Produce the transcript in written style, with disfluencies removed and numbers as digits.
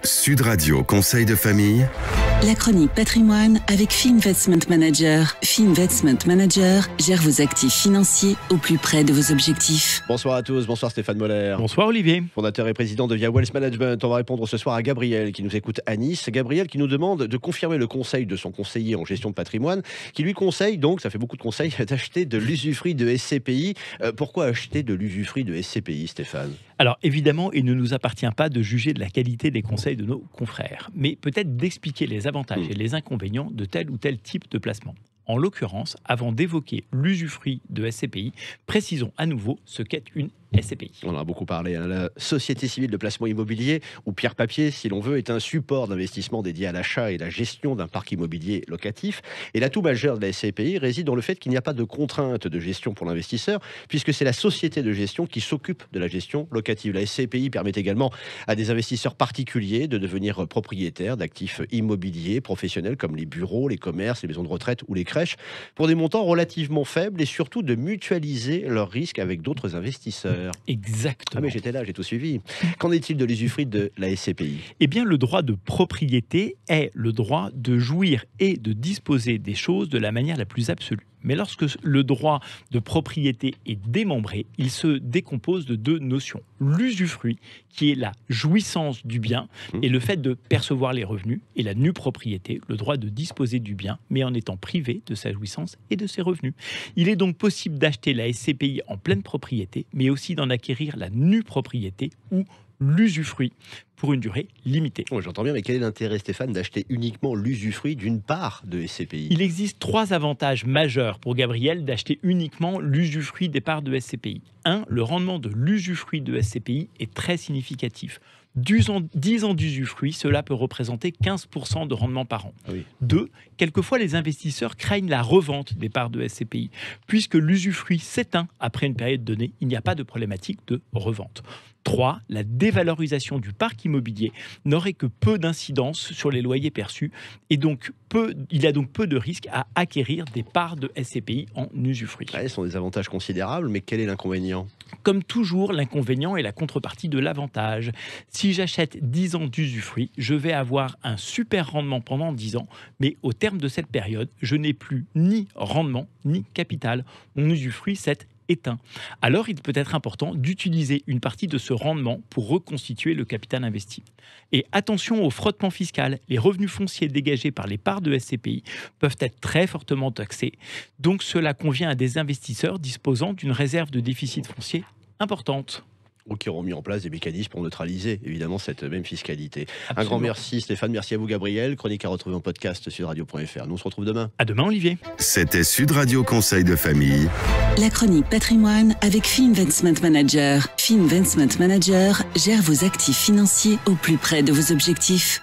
Sud Radio Conseil de famille. La chronique patrimoine avec Finvestment Manager. Finvestment Manager gère vos actifs financiers au plus près de vos objectifs. Bonsoir à tous, bonsoir Stéphane Moller. Bonsoir Olivier. Fondateur et président de Via Wealth Management. On va répondre ce soir à Gabriel qui nous écoute à Nice. Gabriel qui nous demande de confirmer le conseil de son conseiller en gestion de patrimoine qui lui conseille, donc ça fait beaucoup de conseils, d'acheter de l'usufruit de SCPI. Pourquoi acheter de l'usufruit de SCPI, Stéphane ? Alors évidemment, il ne nous appartient pas de juger de la qualité des conseils de nos confrères, mais peut-être d'expliquer les avantages et les inconvénients de tel ou tel type de placement. En l'occurrence, avant d'évoquer l'usufruit de SCPI, précisons à nouveau ce qu'est une SCPI. On en a beaucoup parlé. La Société civile de placement immobilier, ou Pierre Papier, si l'on veut, est un support d'investissement dédié à l'achat et la gestion d'un parc immobilier locatif. Et l'atout majeur de la SCPI réside dans le fait qu'il n'y a pas de contrainte de gestion pour l'investisseur, puisque c'est la société de gestion qui s'occupe de la gestion locative. La SCPI permet également à des investisseurs particuliers de devenir propriétaires d'actifs immobiliers professionnels comme les bureaux, les commerces, les maisons de retraite ou les crèches, pour des montants relativement faibles et surtout de mutualiser leurs risques avec d'autres investisseurs. Exactement. Ah mais j'étais là, j'ai tout suivi. Qu'en est-il de l'usufruit de la SCPI ? Eh bien, le droit de propriété est le droit de jouir et de disposer des choses de la manière la plus absolue. Mais lorsque le droit de propriété est démembré, il se décompose de deux notions. L'usufruit, qui est la jouissance du bien et le fait de percevoir les revenus, et la nue propriété, le droit de disposer du bien, mais en étant privé de sa jouissance et de ses revenus. Il est donc possible d'acheter la SCPI en pleine propriété, mais aussi d'en acquérir la nue propriété ou l'usufruit pour une durée limitée. Oh, j'entends bien, mais quel est l'intérêt, Stéphane, d'acheter uniquement l'usufruit d'une part de SCPI ? Il existe 3 avantages majeurs pour Gabriel d'acheter uniquement l'usufruit des parts de SCPI. 1. Le rendement de l'usufruit de SCPI est très significatif. 10 ans d'usufruit, cela peut représenter 15% de rendement par an. Oui. 2. Quelquefois, les investisseurs craignent la revente des parts de SCPI. Puisque l'usufruit s'éteint après une période donnée, il n'y a pas de problématique de revente. 3. La dévalorisation du parc immobilier n'aurait que peu d'incidence sur les loyers perçus et donc il y a donc peu de risques à acquérir des parts de SCPI en usufruit. Ce sont des avantages considérables, mais quel est l'inconvénient ? Comme toujours, l'inconvénient est la contrepartie de l'avantage. Si j'achète 10 ans d'usufruit, je vais avoir un super rendement pendant 10 ans, mais au terme de cette période, je n'ai plus ni rendement ni capital. Mon usufruit s'est éteint. Alors, il peut être important d'utiliser une partie de ce rendement pour reconstituer le capital investi. Et attention au frottement fiscal. Les revenus fonciers dégagés par les parts de SCPI peuvent être très fortement taxés. Donc, cela convient à des investisseurs disposant d'une réserve de déficit foncier importante. Ou qui auront mis en place des mécanismes pour neutraliser évidemment cette même fiscalité. Absolument. Un grand merci Stéphane, merci à vous Gabriel. Chronique à retrouver en podcast sur radio.fr. Nous on se retrouve demain. À demain Olivier. C'était Sud Radio Conseil de famille. La chronique patrimoine avec Finvestment Manager. Finvestment Manager gère vos actifs financiers au plus près de vos objectifs.